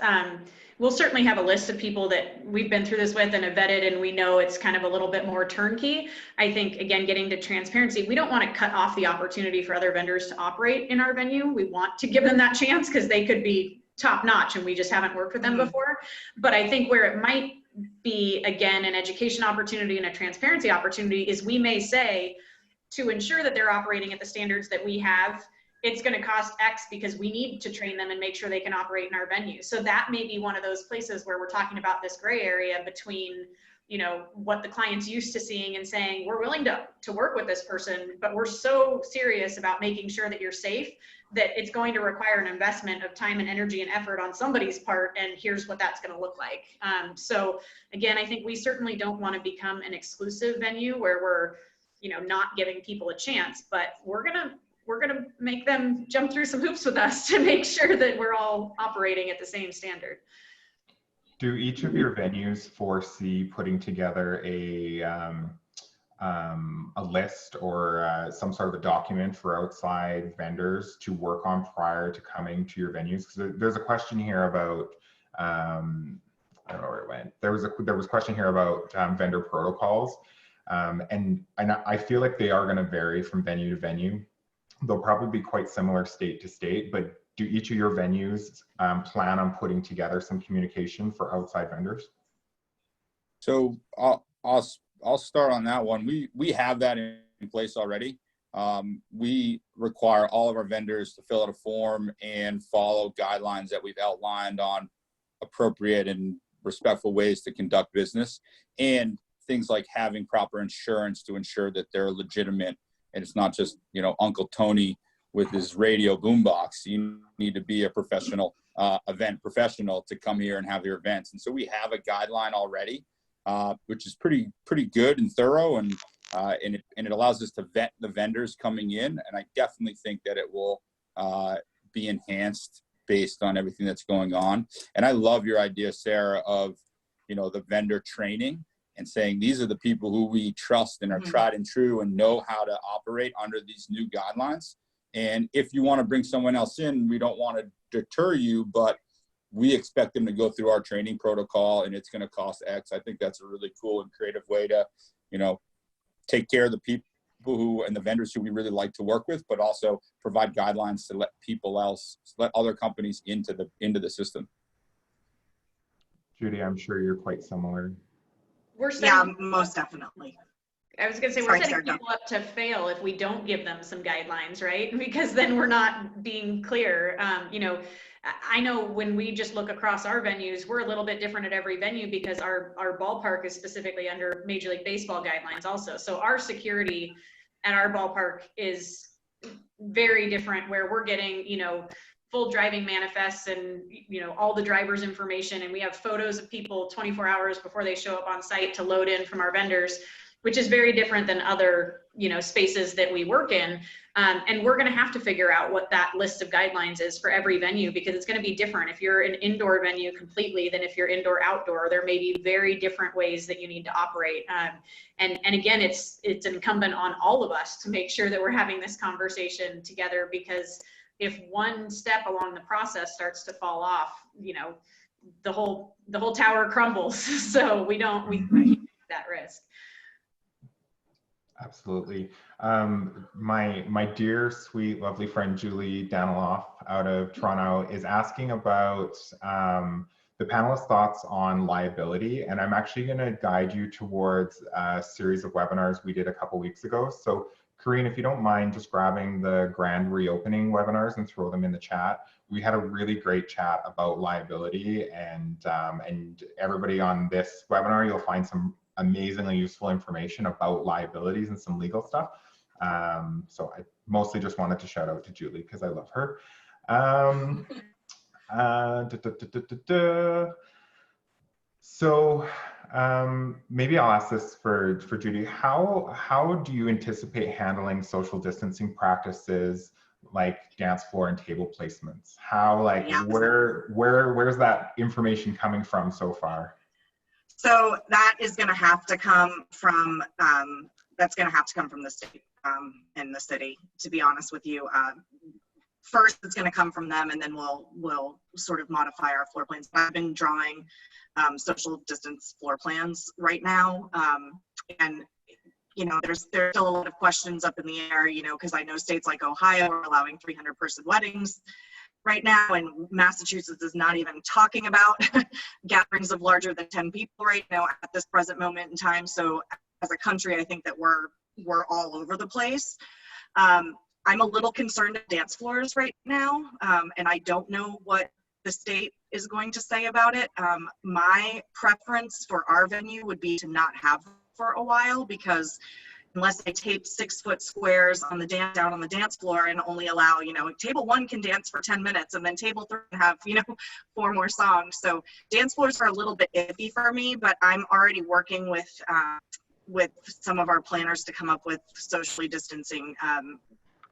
we'll certainly have a list of people that we've been through this with and have vetted, and we know it's kind of a little bit more turnkey. I think, again, getting to transparency, we don't want to cut off the opportunity for other vendors to operate in our venue. We want to give them that chance because they could be top notch and we just haven't worked with them before. But I think where it might be, again, an education opportunity and a transparency opportunity is we may say, to ensure that they're operating at the standards that we have, it's going to cost X because we need to train them and make sure they can operate in our venue. So that may be one of those places where we're talking about this gray area between, you know, what the client's used to seeing and saying, we're willing to work with this person, but we're so serious about making sure that you're safe that it's going to require an investment of time and energy and effort on somebody's part. And here's what that's going to look like. So again, I think we certainly don't want to become an exclusive venue where we're, you know, not giving people a chance, but we're going to make them jump through some hoops with us to make sure that we're all operating at the same standard. Do each of your venues foresee putting together a list or some sort of a document for outside vendors to work on prior to coming to your venues? Because there's a question here about, I don't know where it went. There was a question here about vendor protocols. And I feel like they are going to vary from venue to venue. They'll probably be quite similar state to state, but do each of your venues plan on putting together some communication for outside vendors? So I'll start on that one. We have that in place already. We require all of our vendors to fill out a form and follow guidelines that we've outlined on appropriate and respectful ways to conduct business, and things like having proper insurance to ensure that they're legitimate and it's not just, you know, Uncle Tony with his radio boombox. You need to be a professional, event professional to come here and have your events. And so we have a guideline already, which is pretty good and thorough, and it allows us to vet the vendors coming in. And I definitely think that it will be enhanced based on everything that's going on. And I love your idea, Sarah, of, you know, the vendor training and saying, these are the people who we trust and are tried and true and know how to operate under these new guidelines. And if you want to bring someone else in, we don't want to deter you, but we expect them to go through our training protocol, and it's going to cost X. I think that's a really cool and creative way to, you know, take care of the people who and the vendors who we really like to work with, but also provide guidelines to let other companies into the system. Judy, I'm sure you're quite similar. We're setting, most definitely. I was going to say, we're setting people up to fail if we don't give them some guidelines, right? Because then we're not being clear. You know, I know when we just look across our venues, we're a little bit different at every venue because our ballpark is specifically under Major League Baseball guidelines also. So our security at our ballpark is very different, where we're getting, you know, full driving manifests and, you know, all the driver's information. And we have photos of people 24 hours before they show up on site to load in from our vendors, which is very different than other, you know, spaces that we work in. And we're going to have to figure out what that list of guidelines is for every venue, because it's going to be different. If you're an indoor venue completely than if you're indoor outdoor, there may be very different ways that you need to operate. And again, it's incumbent on all of us to make sure that we're having this conversation together, because if one step along the process starts to fall off, you know, the whole tower crumbles. So we take that risk. Absolutely. My dear, sweet, lovely friend, Julie Daniloff out of Toronto is asking about the panelists' thoughts on liability. And I'm actually going to guide you towards a series of webinars we did a couple weeks ago. So Karine, if you don't mind just grabbing the grand reopening webinars and throw them in the chat. We had a really great chat about liability, and everybody on this webinar, you'll find some amazingly useful information about liabilities and some legal stuff. So I mostly just wanted to shout out to Julie because I love her. So maybe I'll ask this for Judy. How do you anticipate handling social distancing practices like dance floor and table placements? How, like, where's that information coming from so far? So that is going to have to come from the state and the city, to be honest with you. First, it's going to come from them, and then we'll sort of modify our floor plans. I've been drawing social distance floor plans right now, and you know, there's still a lot of questions up in the air, you know, because I know states like Ohio are allowing 300-person weddings right now, and Massachusetts is not even talking about gatherings of larger than 10 people right now at this present moment in time. So as a country, I think that we're all over the place. I'm a little concerned at dance floors right now, and I don't know what the state is going to say about it. My preference for our venue would be to not have for a while, because unless they tape 6-foot squares on the down on the dance floor and only allow, you know, table 1 can dance for 10 minutes and then table 3 can have, you know, 4 more songs. So dance floors are a little bit iffy for me, but I'm already working with some of our planners to come up with socially distancing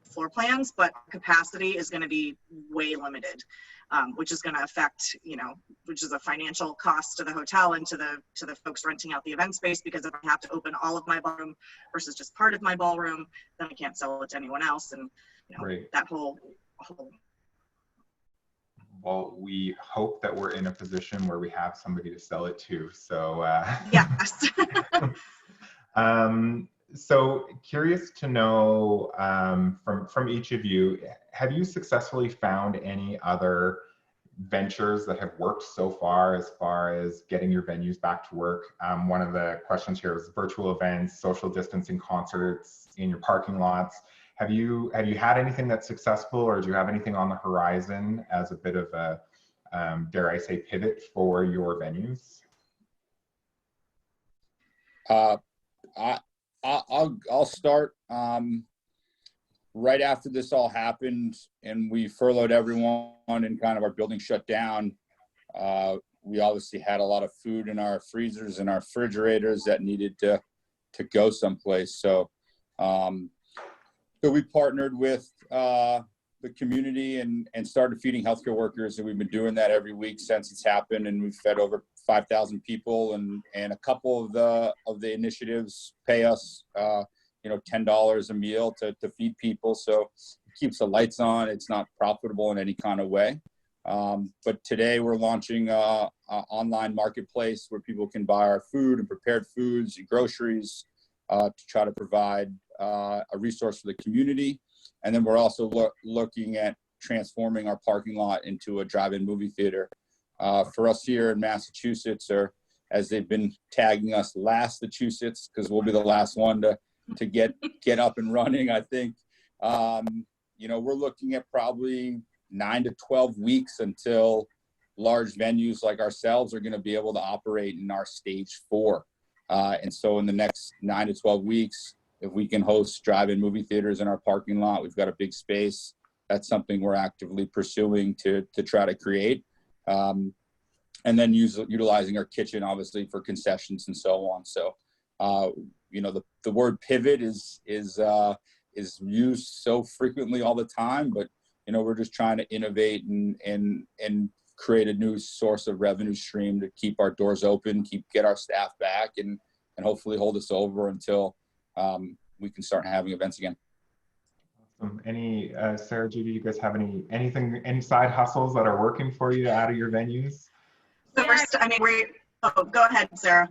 floor plans, but capacity is going to be way limited, which is going to affect, you know, which is a financial cost to the hotel and to the folks renting out the event space, because if I have to open all of my ballroom versus just part of my ballroom, then I can't sell it to anyone else, and you know, right. That whole. Well, we hope that we're in a position where we have somebody to sell it to. So yes. So curious to know from each of you, have you successfully found any other ventures that have worked so far as getting your venues back to work? One of the questions here is virtual events, social distancing concerts in your parking lots. Have you had anything that's successful, or do you have anything on the horizon as a bit of a, dare I say, pivot for your venues? I'll start. right after this all happened and we furloughed everyone and kind of our building shut down, we obviously had a lot of food in our freezers and our refrigerators that needed to go someplace. So, so we partnered with the community and started feeding healthcare workers, and we've been doing that every week since it's happened. And we've fed over 5,000 people, and a couple of the initiatives pay us, $10 a meal to feed people. So it keeps the lights on. It's not profitable in any kind of way. But today we're launching a online marketplace where people can buy our food and prepared foods and groceries to try to provide a resource for the community. And then we're also looking at transforming our parking lot into a drive-in movie theater. For us here in Massachusetts, or as they've been tagging us, Massachusetts, because we'll be the last one to get up and running, I think. We're looking at probably 9 to 12 weeks until large venues like ourselves are going to be able to operate in our stage 4. And so in the next 9 to 12 weeks, if we can host drive-in movie theaters in our parking lot, we've got a big space. That's something we're actively pursuing to try to create. And then utilizing our kitchen, obviously, for concessions and so on. So, the word pivot is used so frequently all the time, but we're just trying to innovate and create a new source of revenue stream to keep our doors open, get our staff back, and hopefully hold us over until we can start having events again. Awesome. Any Sarah, Judy, you guys have any side hustles that are working for you out of your venues? So go ahead, Sarah.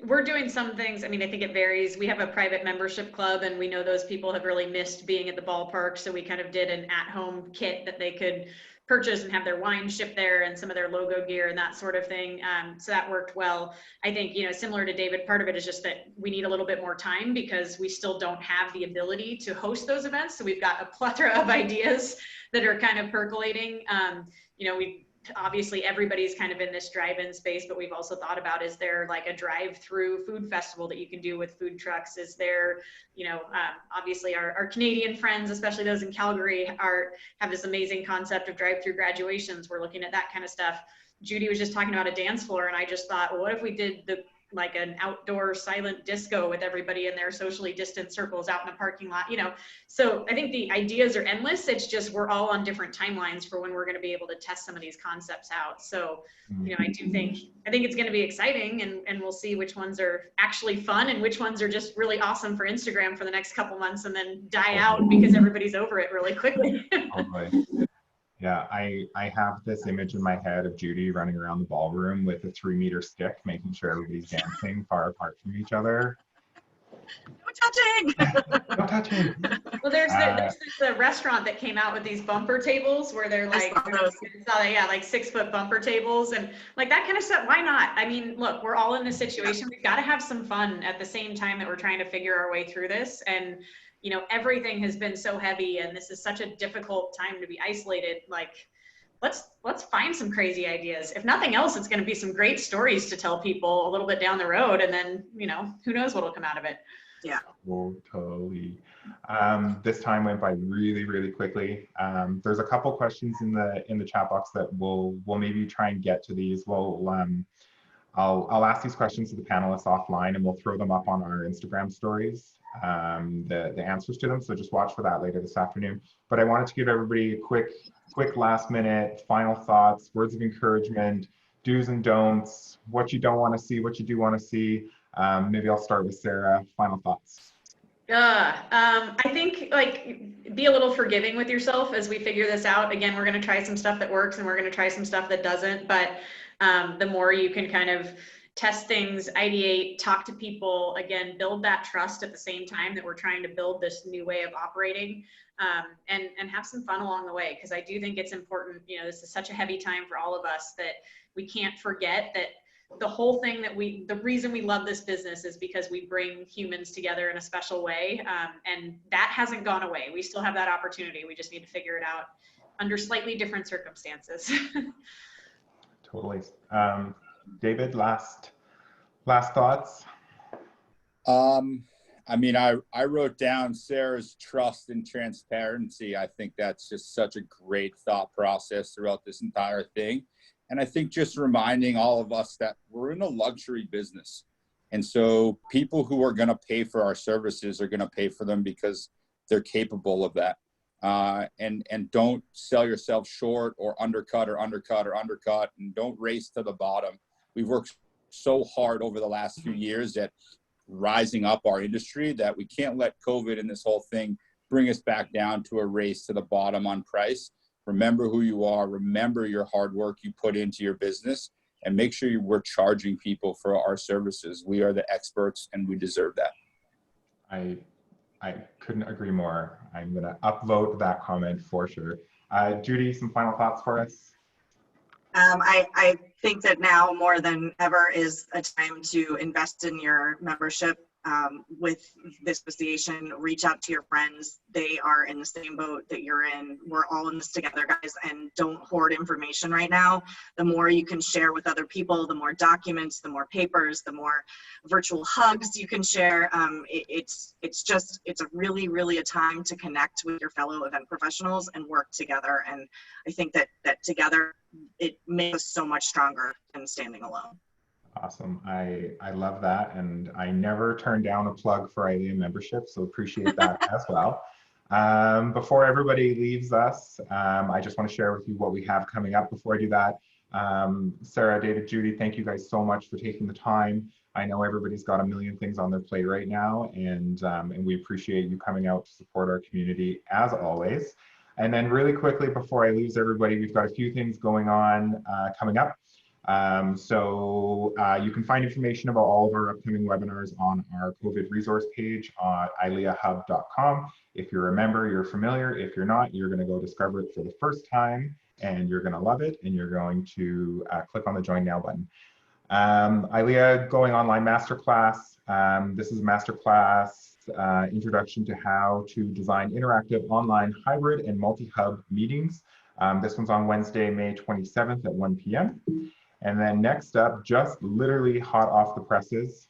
We're doing some things. I mean, I think it varies. We have a private membership club, and we know those people have really missed being at the ballpark. So we kind of did an at-home kit that they could purchase and have their wine shipped there and some of their logo gear and that sort of thing. So that worked well. I think, similar to David, part of it is just that we need a little bit more time because we still don't have the ability to host those events. So we've got a plethora of ideas that are kind of percolating. Obviously everybody's kind of in this drive-in space, but we've also thought about, is there like a drive-through food festival that you can do with food trucks? Is there, obviously our Canadian friends, especially those in Calgary, have this amazing concept of drive-through graduations. We're looking at that kind of stuff. Judy was just talking about a dance floor, and I just thought, well, what if we did like an outdoor silent disco with everybody in their socially distant circles out in a parking lot, So I think the ideas are endless. It's just we're all on different timelines for when we're going to be able to test some of these concepts out. So, I think it's going to be exciting, and we'll see which ones are actually fun and which ones are just really awesome for Instagram for the next couple months and then die out because everybody's over it really quickly. Totally. Yeah, I have this image in my head of Judy running around the ballroom with a 3-meter stick, making sure everybody's dancing far apart from each other. No touching! No touching! Well, there's this restaurant that came out with these bumper tables where they're like, like 6-foot bumper tables and like that kind of stuff. Why not? I mean, look, we're all in this situation. We've got to have some fun at the same time that we're trying to figure our way through this. And everything has been so heavy, and this is such a difficult time to be isolated. Like, let's find some crazy ideas. If nothing else, it's going to be some great stories to tell people a little bit down the road, and then who knows what'll come out of it. Yeah. Totally. This time went by really, really quickly. There's a couple questions in the chat box that we'll maybe try and get to these. I'll ask these questions to the panelists offline, and we'll throw them up on our Instagram stories. The answers to them, so just watch for that later this afternoon. But I wanted to give everybody a quick last minute final thoughts, words of encouragement, do's and don'ts, what you don't want to see, what you do want to see. Maybe I'll start with Sarah. Final thoughts. I think be a little forgiving with yourself as we figure this out. Again, we're going to try some stuff that works and we're going to try some stuff that doesn't, but the more you can kind of test things, ideate, talk to people, again, build that trust at the same time that we're trying to build this new way of operating, and have some fun along the way. Because I do think it's important, this is such a heavy time for all of us that we can't forget that the whole thing the reason we love this business is because we bring humans together in a special way. And that hasn't gone away. We still have that opportunity. We just need to figure it out under slightly different circumstances. Totally. David, last thoughts? I I mean, I wrote down Sarah's trust and transparency. I think that's just such a great thought process throughout this entire thing. And I think just reminding all of us that we're in a luxury business. And so people who are going to pay for our services are going to pay for them because they're capable of that. And don't sell yourself short or undercut, and don't race to the bottom. We've worked so hard over the last few years at rising up our industry that we can't let COVID and this whole thing bring us back down to a race to the bottom on price. Remember who you are, remember your hard work you put into your business, and make sure we're charging people for our services. We are the experts and we deserve that. I couldn't agree more. I'm going to upvote that comment for sure. Judy, some final thoughts for us? I think that now more than ever is a time to invest in your membership. With this association, reach out to your friends. They are in the same boat that you're in. We're all in this together, guys, and don't hoard information right now. The more you can share with other people, the more documents, the more papers, the more virtual hugs you can share. It's a really a time to connect with your fellow event professionals and work together. And I think that together it makes us so much stronger than standing alone. Awesome. I love that. And I never turn down a plug for ILEA membership, so appreciate that as well. Before everybody leaves us, I just want to share with you what we have coming up. Before I do that, Sara, David, Judy, thank you guys so much for taking the time. I know everybody's got a million things on their plate right now, and we appreciate you coming out to support our community as always. And then really quickly, before I leave everybody, we've got a few things going on coming up. You can find information about all of our upcoming webinars on our COVID resource page on ILEAHub.com. If you're a member, you're familiar. If you're not, you're going to go discover it for the first time, and you're going to love it, and you're going to click on the Join Now button. ILEA Going Online Masterclass. This is a masterclass introduction to how to design interactive online hybrid and multi-hub meetings. This one's on Wednesday, May 27th at 1 p.m. And then next up, just literally hot off the presses,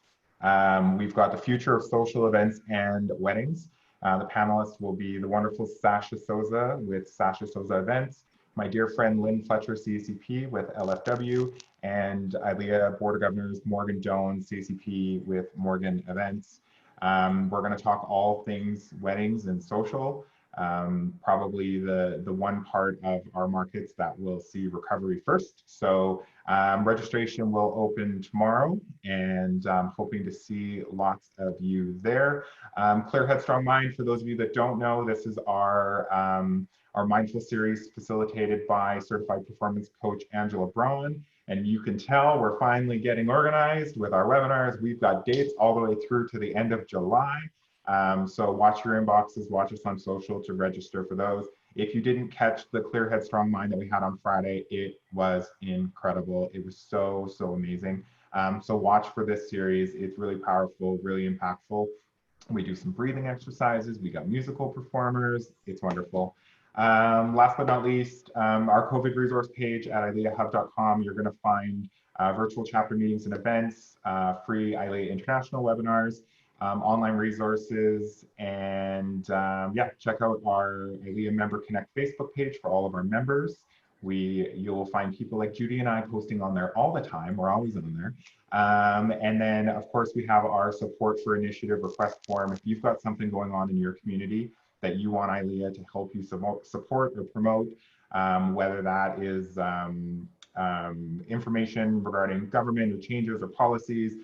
we've got the future of social events and weddings. The panelists will be the wonderful Sasha Souza with Sasha Souza Events, my dear friend Lynn Fletcher, CSEP with LFW, and ILEA Board of Governors Morgan Jones, CSEP with Morgan Events. We're going to talk all things weddings and social. Probably the one part of our markets that will see recovery first. So registration will open tomorrow, and I'm hoping to see lots of you there. Clear Head, Strong Mind, for those of you that don't know, this is our mindful series facilitated by certified performance coach Angela Braun. And you can tell we're finally getting organized with our webinars. We've got dates all the way through to the end of July. So watch your inboxes, watch us on social to register for those. If you didn't catch the Clear Head, Strong Mind that we had on Friday, it was incredible. It was so amazing. So watch for this series. It's really powerful, really impactful. We do some breathing exercises. We got musical performers. It's wonderful. Last but not least, our COVID resource page at ILEAHub.com, you're going to find virtual chapter meetings and events, free ILEA international webinars, online resources, and yeah, check out our ILEA Member Connect Facebook page for all of our members. You'll find people like Judy and I posting on there all the time. We're always on there. And then, of course, we have our support for initiative request form. If you've got something going on in your community that you want ILEA to help you support or promote, whether that is information regarding government or changes or policies,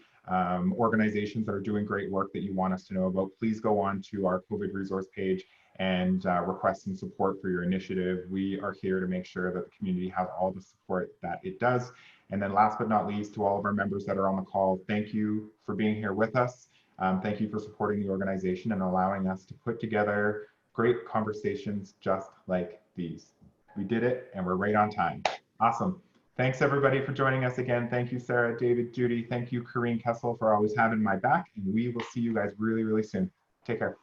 organizations that are doing great work that you want us to know about, please go on to our COVID resource page and request some support for your initiative. We are here to make sure that the community has all the support that it does. And then last but not least, to all of our members that are on the call, thank you for being here with us. Thank you for supporting the organization and allowing us to put together great conversations just like these. We did it, and we're right on time. Awesome. Thanks everybody for joining us again. Thank you, Sara, David, Judy. Thank you, Corrine Kessel, for always having my back. And we will see you guys really soon. Take care.